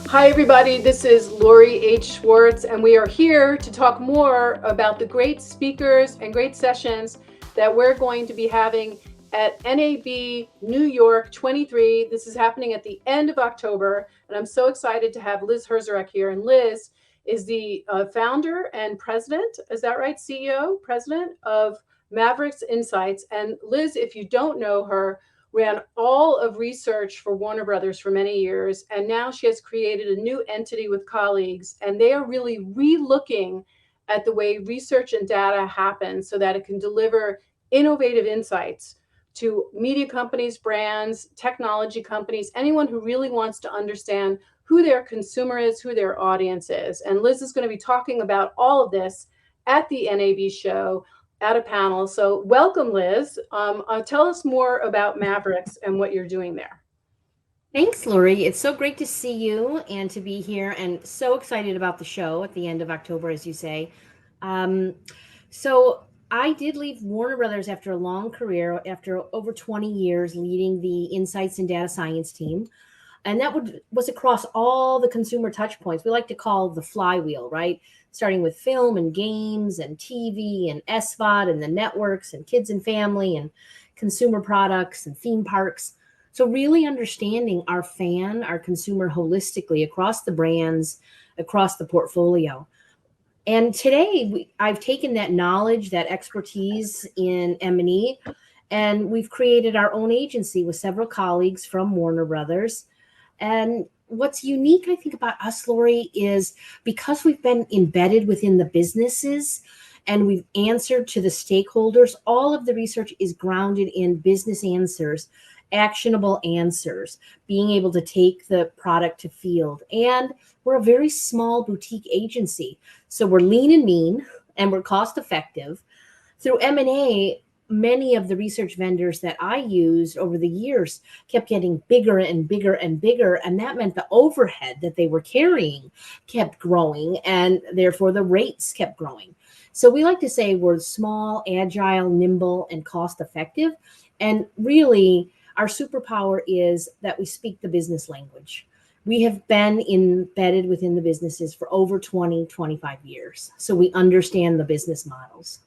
Hi, everybody. This is Lori H. Schwartz, and we are here to talk more about the great speakers and great sessions that we're going to be having at NAB New York 23. This is happening at the end of October, and I'm so excited to have Liz Huszarik here. And Liz is the founder and president, is that right? CEO, president of Maverix Insights. And Liz, if you don't know her, ran all of research for Warner Brothers for many years, and now she has created a new entity with colleagues, and they are really re-looking at the way research and data happen so that it can deliver innovative insights to media companies, brands, technology companies, anyone who really wants to understand who their consumer is, who their audience is. And Liz is going to be talking about all of this at the NAB show at a panel. So welcome, Liz. Tell us more about Maverix and what you're doing there. Thanks, Lori. It's so great to see you and to be here, and so excited about the show at the end of October, as you say. Um, so I did leave Warner Brothers after a long career, after over 20 years leading the insights and data science team. And that was across all the consumer touch points. We like to call the flywheel, right? Starting with film and games and TV and SVOD and the networks and kids and family and consumer products and theme parks. So really understanding our fan, our consumer holistically across the brands, across the portfolio. And today I've taken that knowledge, that expertise in M&E, and we've created our own agency with several colleagues from Warner Brothers. And what's unique, I think, about us, Lori, is because we've been embedded within the businesses and we've answered to the stakeholders, all of the research is grounded in business answers, actionable answers, being able to take the product to field. And we're a very small boutique agency. So we're lean and mean, and we're cost effective. Through M&A, many of the research vendors that I used over the years kept getting bigger and bigger and bigger. And that meant the overhead that they were carrying kept growing, and therefore the rates kept growing. So we like to say we're small, agile, nimble, and cost effective. And really, our superpower is that we speak the business language. We have been embedded within the businesses for over 20, 25 years. So we understand the business models.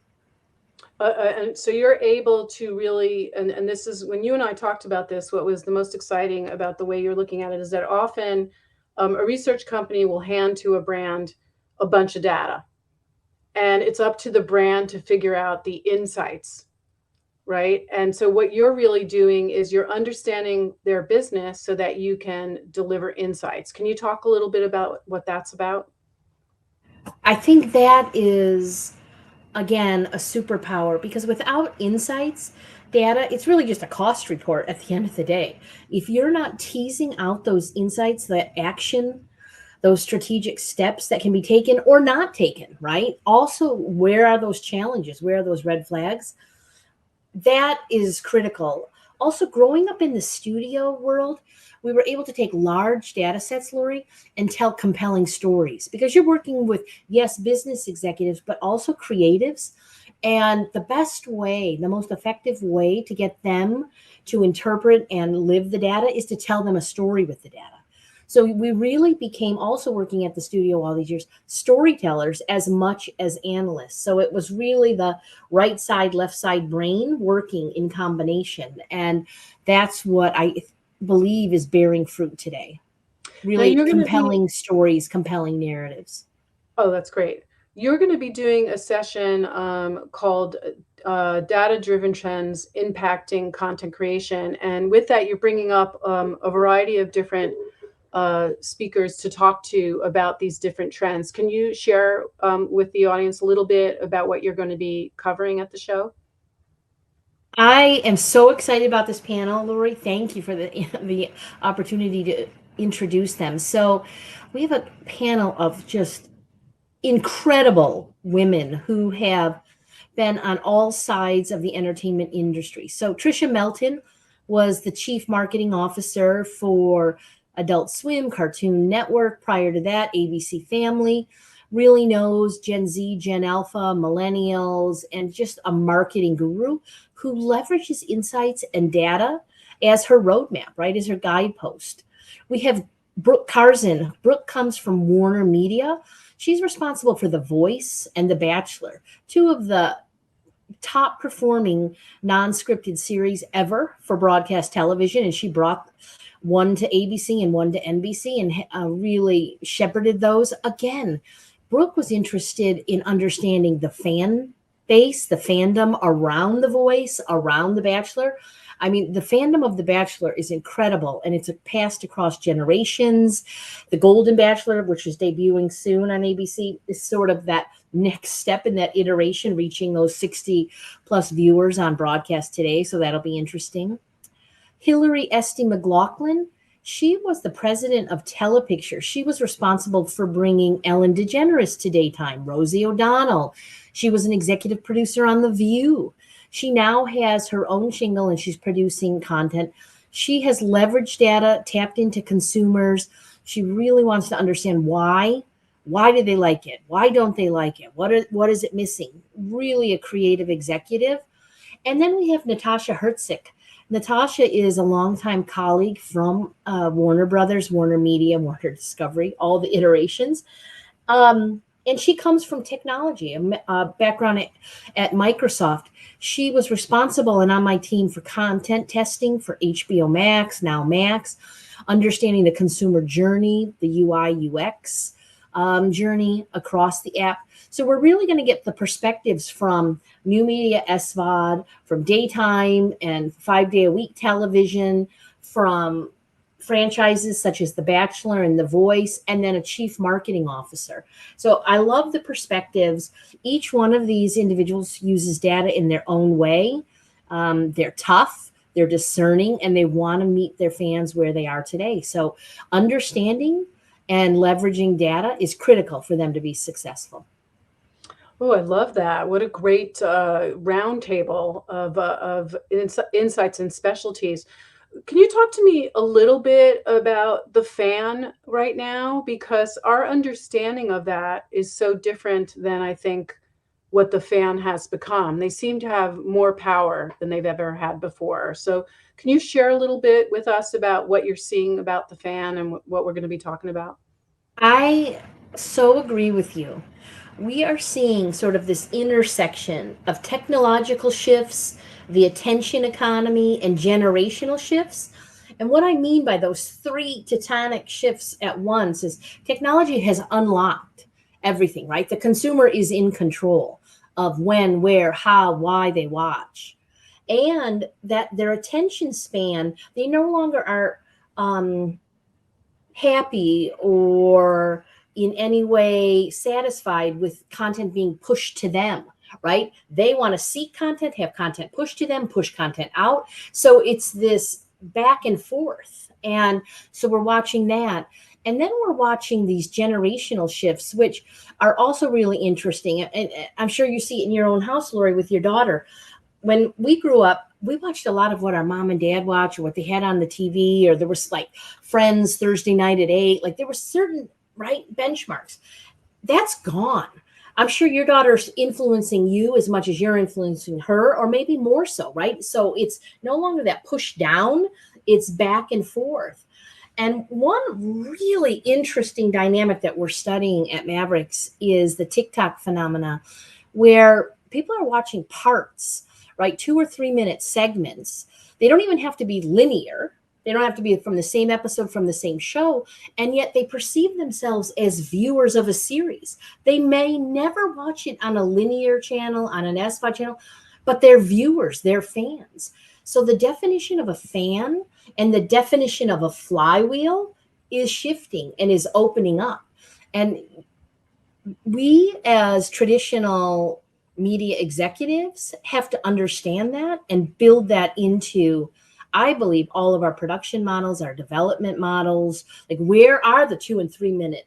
And so you're able to really, and this is when you and I talked about this, what was the most exciting about the way you're looking at it is that often a research company will hand to a brand a bunch of data, and it's up to the brand to figure out the insights, right? And so what you're really doing is you're understanding their business so that you can deliver insights. Can you talk a little bit about what that's about? I think that is, again, a superpower, because without insights, data, it's really just a cost report at the end of the day. If you're not teasing out those insights, that action, those strategic steps that can be taken or not taken, right? Also, where are those challenges? Where are those red flags? That is critical. Also, growing up in the studio world, we were able to take large data sets, Lori, and tell compelling stories, because you're working with, yes, business executives, but also creatives. And the best way, the most effective way to get them to interpret and live the data is to tell them a story with the data. So we really became, also working at the studio all these years, storytellers as much as analysts. So it was really the right side, left side brain working in combination. And that's what I believe is bearing fruit today. Really compelling stories, compelling narratives. Oh, that's great. You're going to be doing a session called Data-Driven Trends Impacting Content Creation. And with that, you're bringing up a variety of different speakers to talk to about these different trends. Can you share with the audience a little bit about what you're going to be covering at the show? I am so excited about this panel, Lori. Thank you for the opportunity to introduce them. So we have a panel of just incredible women who have been on all sides of the entertainment industry. So Trisha Melton was the chief marketing officer for Adult Swim, Cartoon Network. Prior to that, ABC Family. Really knows Gen Z, Gen Alpha, millennials, and just a marketing guru who leverages insights and data as her roadmap, right, as her guidepost. We have Brooke Carson. Brooke comes from Warner Media. She's responsible for The Voice and The Bachelor, two of the top performing non-scripted series ever for broadcast television. And she brought one to ABC and one to NBC and really shepherded those. Again, Brooke was interested in understanding the fan base, the fandom around The Voice, around The Bachelor. I mean, the fandom of The Bachelor is incredible, and it's passed across generations. The Golden Bachelor, which is debuting soon on ABC, is sort of that next step in that iteration, reaching those 60 plus viewers on broadcast today. So that'll be interesting. Hillary Esty McLaughlin, she was the president of Telepicture. She was responsible for bringing Ellen DeGeneres to daytime, Rosie O'Donnell. She was an executive producer on The View. She now has her own shingle and she's producing content. She has leveraged data, tapped into consumers. She really wants to understand why. Why do they like it? Why don't they like it? What is it missing? Really a creative executive. And then we have Natasha Hertzik. Natasha is a longtime colleague from Warner Brothers, Warner Media, Warner Discovery, all the iterations. And she comes from technology, a background at Microsoft. She was responsible and on my team for content testing for HBO Max, now Max, understanding the consumer journey, the UI, UX journey across the app. So we're really going to get the perspectives from new media, SVOD, from daytime and 5-day-a-week television, from franchises such as The Bachelor and The Voice, and then a chief marketing officer. So I love the perspectives. Each one of these individuals uses data in their own way. They're tough, they're discerning, and they want to meet their fans where they are today. So understanding and leveraging data is critical for them to be successful. Oh, I love that. What a great roundtable of insights and specialties. Can you talk to me a little bit about the fan right now? Because our understanding of that is so different than I think what the fan has become. They seem to have more power than they've ever had before. So can you share a little bit with us about what you're seeing about the fan and what we're going to be talking about? I so agree with you. We are seeing sort of this intersection of technological shifts, the attention economy, and generational shifts. And what I mean by those three tectonic shifts at once is technology has unlocked everything, right? The consumer is in control of when, where, how, why they watch. And that their attention span, they no longer are happy or in any way satisfied with content being pushed to them, right? They want to seek content, have content pushed to them, push content out. So it's this back and forth. And so we're watching that. And then we're watching these generational shifts, which are also really interesting. And I'm sure you see it in your own house, Lori, with your daughter. When we grew up, we watched a lot of what our mom and dad watched or what they had on the TV, or there was like Friends Thursday night at 8. Like there were certain, right, benchmarks. That's gone. I'm sure your daughter's influencing you as much as you're influencing her, or maybe more so, right? So it's no longer that push down, it's back and forth. And one really interesting dynamic that we're studying at Maverix is the TikTok phenomena, where people are watching parts, right? 2 or 3 minute segments. They don't even have to be linear. They don't have to be from the same episode, from the same show. And yet they perceive themselves as viewers of a series. They may never watch it on a linear channel, on an SVOD channel, but they're viewers, they're fans. So the definition of a fan and the definition of a flywheel is shifting and is opening up. And we as traditional media executives have to understand that and build that into, I believe, all of our production models, our development models. Like, where are the 2 and 3 minute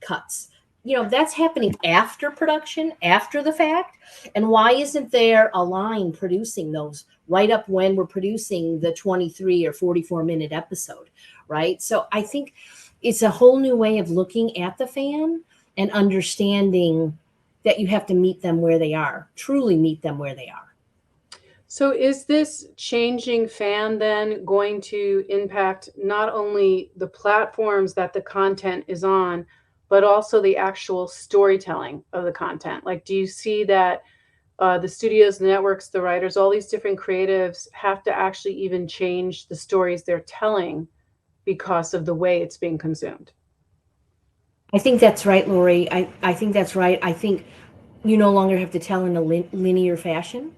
cuts? You know, that's happening after production, after the fact. And why isn't there a line producing those right up when we're producing the 23 or 44 minute episode, right? So I think it's a whole new way of looking at the fan and understanding that you have to meet them where they are, truly meet them where they are. So is this changing fan then going to impact not only the platforms that the content is on, but also the actual storytelling of the content? Like, do you see that the studios, the networks, the writers, all these different creatives have to actually even change the stories they're telling because of the way it's being consumed? I think that's right, Lori. I think that's right. I think you no longer have to tell in a linear fashion,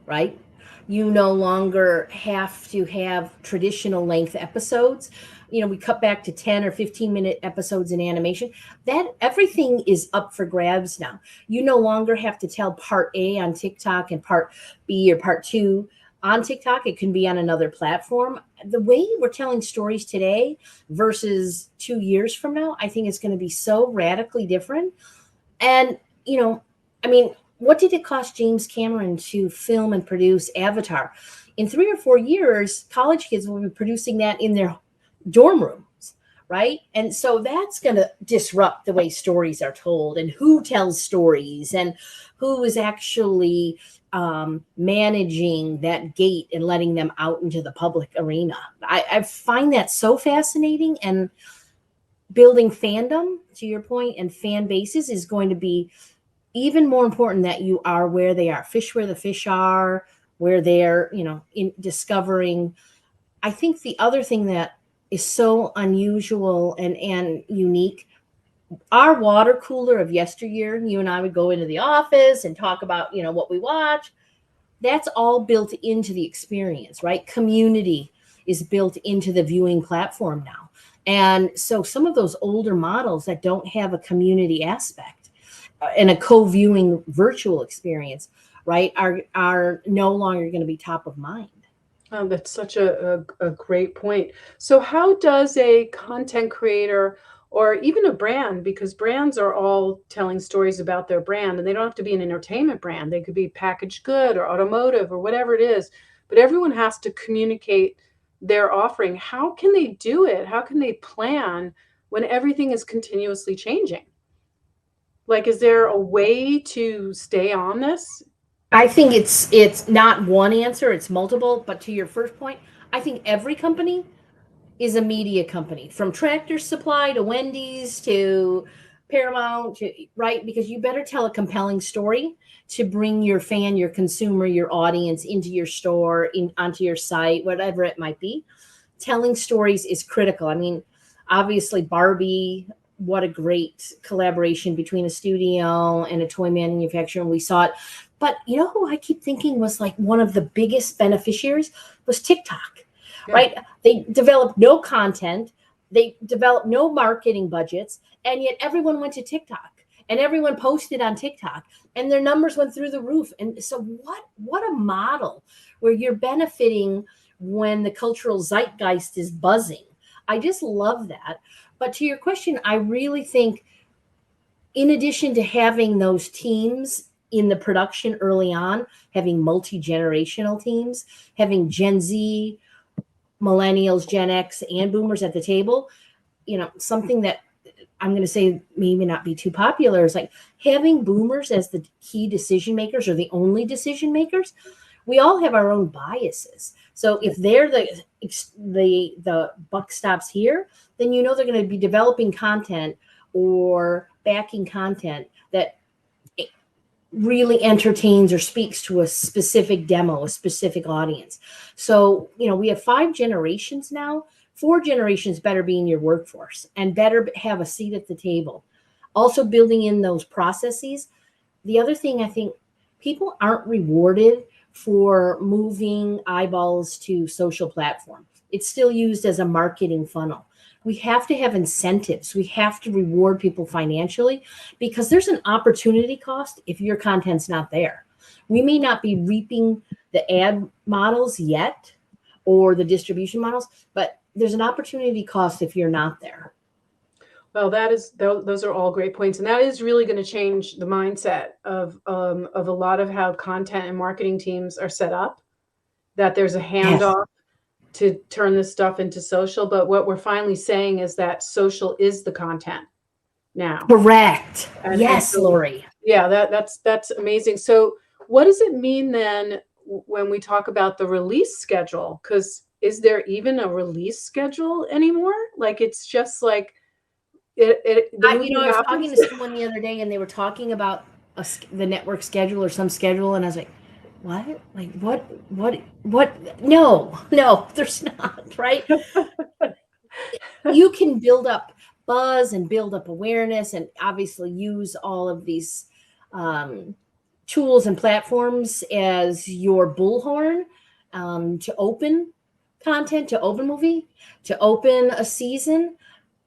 right? You no longer have to have traditional length episodes. We cut back to 10 or 15-minute episodes in animation. That everything is up for grabs now. You no longer have to tell part A on TikTok and part B or part 2 on TikTok. It can be on another platform. The way we're telling stories today versus 2 years from now, I think is going to be so radically different. And, I mean, what did it cost James Cameron to film and produce Avatar? In 3 or 4 years, college kids will be producing that in their dorm rooms, right? And so that's going to disrupt the way stories are told and who tells stories and who is actually managing that gate and letting them out into the public arena. I find that so fascinating, and building fandom, to your point, and fan bases is going to be even more important, that you are where they are, fish where the fish are, where they're, in discovering. I think the other thing that is so unusual and unique, our water cooler of yesteryear, you and I would go into the office and talk about, what we watch. That's all built into the experience, right? Community is built into the viewing platform now. And so some of those older models that don't have a community aspect and a co-viewing virtual experience, right, are no longer going to be top of mind. Oh, that's such a great point. So, how does a content creator or even a brand, because brands are all telling stories about their brand, and they don't have to be an entertainment brand, they could be packaged good or automotive or whatever it is, but everyone has to communicate their offering. How can they do it? How can they plan when everything is continuously changing? Like, is there a way to stay on this? I think it's not one answer, it's multiple. But to your first point, I think every company is a media company, from Tractor Supply to Wendy's to Paramount, right? Because you better tell a compelling story to bring your fan, your consumer, your audience into your store, onto your site, whatever it might be. Telling stories is critical. I mean, obviously Barbie, what a great collaboration between a studio and a toy manufacturer, and we saw it. But who I keep thinking was like one of the biggest beneficiaries was TikTok, Yeah. right? They developed no content, they developed no marketing budgets, and yet everyone went to TikTok and everyone posted on TikTok and their numbers went through the roof. And so what a model where you're benefiting when the cultural zeitgeist is buzzing. I just love that. But to your question, I really think, in addition to having those teams in the production early on, having multi-generational teams, having Gen Z, millennials, Gen X, and boomers at the table, something that I'm going to say maybe not be too popular is like having boomers as the key decision makers or the only decision makers. We all have our own biases. So if they're the buck stops here, then they're going to be developing content or backing content that really entertains or speaks to a specific demo, a specific audience. So, we have 5 generations now. 4 generations better be in your workforce and better have a seat at the table. Also building in those processes. The other thing, I think people aren't rewarded for moving eyeballs to social platform. It's still used as a marketing funnel. We have to have incentives. We have to reward people financially, because there's an opportunity cost if your content's not there. We may not be reaping the ad models yet or the distribution models, but there's an opportunity cost if you're not there. Well, those are all great points, and that is really going to change the mindset of a lot of how content and marketing teams are set up. That there's a Yes. handoff to turn this stuff into social, but what we're finally saying is that social is the content now. Correct. And Yes, so, Lori. yeah, that's amazing. So, what does it mean then when we talk about the release schedule, because is there even a release schedule anymore? Like, it's just like the movie I was talking happens. to someone the other day, and they were talking about the network schedule or some schedule, and I was like, "What? Like what? No, there's not, right?" You can build up buzz and build up awareness, and obviously use all of these um, tools and platforms as your bullhorn to open content, to open movie, to open a season.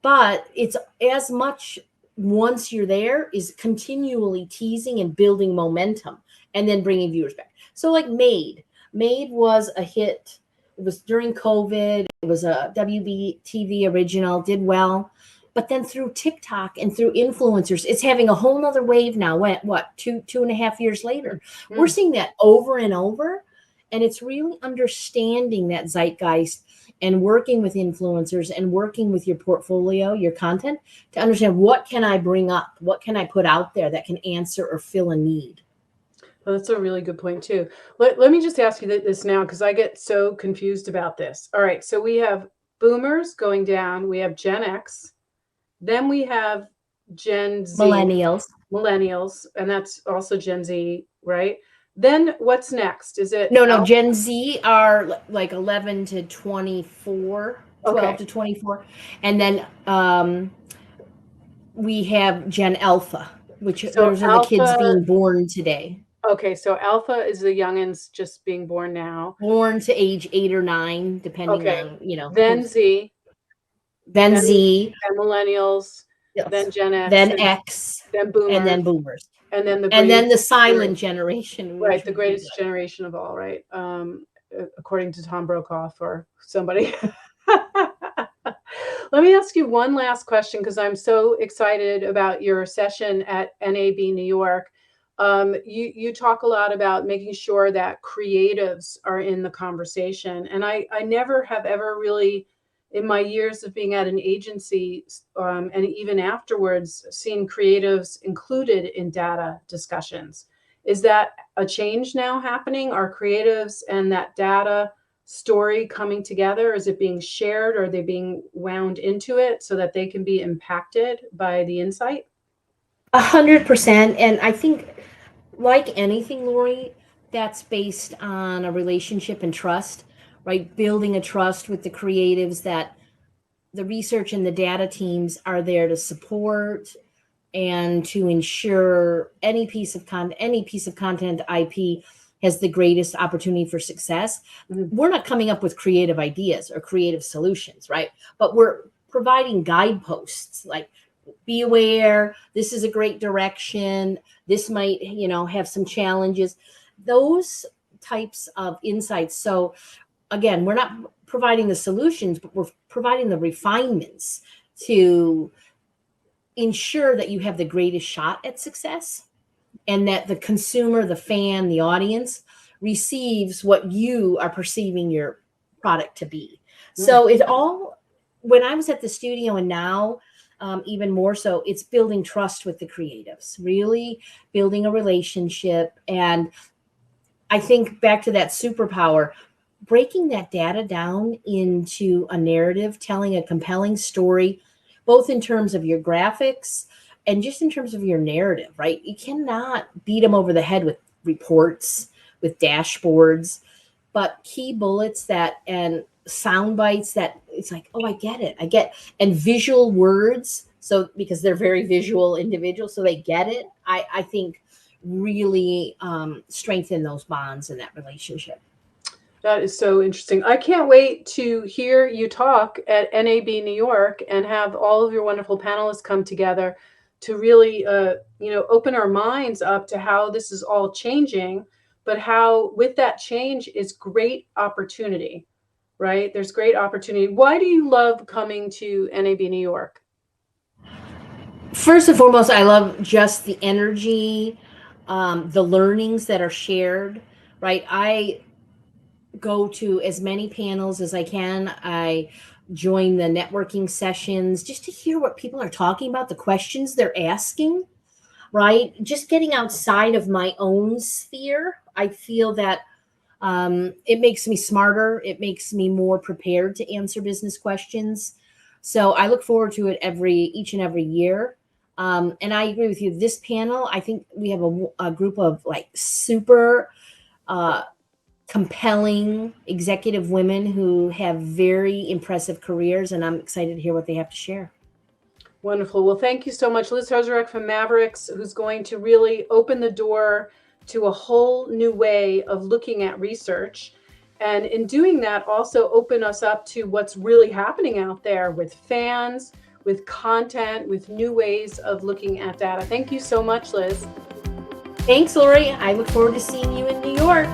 But it's as much, once you're there, is continually teasing and building momentum and then bringing viewers back. So like Made was a hit. It was during COVID. It was a WB TV original, did well. But then through TikTok and through influencers, it's having a whole nother wave now. What, 2.5 years later? We're seeing that over and over. And it's really understanding that zeitgeist and working with influencers and working with your portfolio, your content, to understand, what can I bring up? What can I put out there that can answer or fill a need? Well, that's a really good point too. Let me just ask you this now, because I get so confused about this. All right, so we have boomers going down, we have Gen X, then we have Gen Z, millennials, and that's also Gen Z, right? Then what's next? Is it No, Gen Z are like 11 to 24, 12 Okay. to 24. And then we have Gen Alpha, which So those are the kids Alpha, being born today, okay, so Alpha is the youngins just being born now. born to age 8 or 9, depending Okay, on, then Z, then then Z, millennials, yes, then Gen X, then and X, then and then boomers, boomers. and then the And then greatest the silent generation, right, which the would be greatest generation of all, right? According to Tom Brokaw or somebody. Let me ask you one last question, because I'm so excited about your session at NAB New York. You talk a lot about making sure that creatives are in the conversation, and I never have ever really, in my years of being at an agency, and even afterwards, seen creatives included in data discussions. Is that a change now happening? Are creatives and that data story coming together? Is it being shared? Or are they being wound into it so that they can be impacted by the insight? 100%. And I think, like anything, Lori, that's based on a relationship and trust, right? Building a trust with the creatives, that the research and the data teams are there to support and to ensure any piece of content IP has the greatest opportunity for success. We're not coming up with creative ideas or creative solutions, right? But we're providing guideposts, like, be aware, this is a great direction, this might, have some challenges, those types of insights. So again, we're not providing the solutions, but we're providing the refinements to ensure that you have the greatest shot at success, and that the consumer, the fan, the audience receives what you are perceiving your product to be. So it all, when I was at the studio, and now even more so, it's building trust with the creatives, really building a relationship. And I think back to that superpower, breaking that data down into a narrative, telling a compelling story, both in terms of your graphics and just in terms of your narrative, right? You cannot beat them over the head with reports, with dashboards, but key bullets and sound bites that it's like, oh, I get it. And visual words. So because they're very visual individuals, so they get it. I think really strengthen those bonds and that relationship. That is so interesting. I can't wait to hear you talk at NAB New York and have all of your wonderful panelists come together to really, open our minds up to how this is all changing, but how with that change is great opportunity, right? There's great opportunity. Why do you love coming to NAB New York? First and foremost, I love just the energy, the learnings that are shared, right? I go to as many panels as I can. I join the networking sessions just to hear what people are talking about, the questions they're asking, right? Just getting outside of my own sphere. I feel that It makes me smarter. It makes me more prepared to answer business questions. So I look forward to it each and every year. And I agree with you. This panel, I think we have a group of like super compelling executive women who have very impressive careers, and I'm excited to hear what they have to share. Wonderful. Well, thank you so much, Liz Huszarik from Maverix, who's going to really open the door to a whole new way of looking at research. And in doing that, also open us up to what's really happening out there with fans, with content, with new ways of looking at data. Thanks so much, Liz. Thanks, Lori. I look forward to seeing you in New York.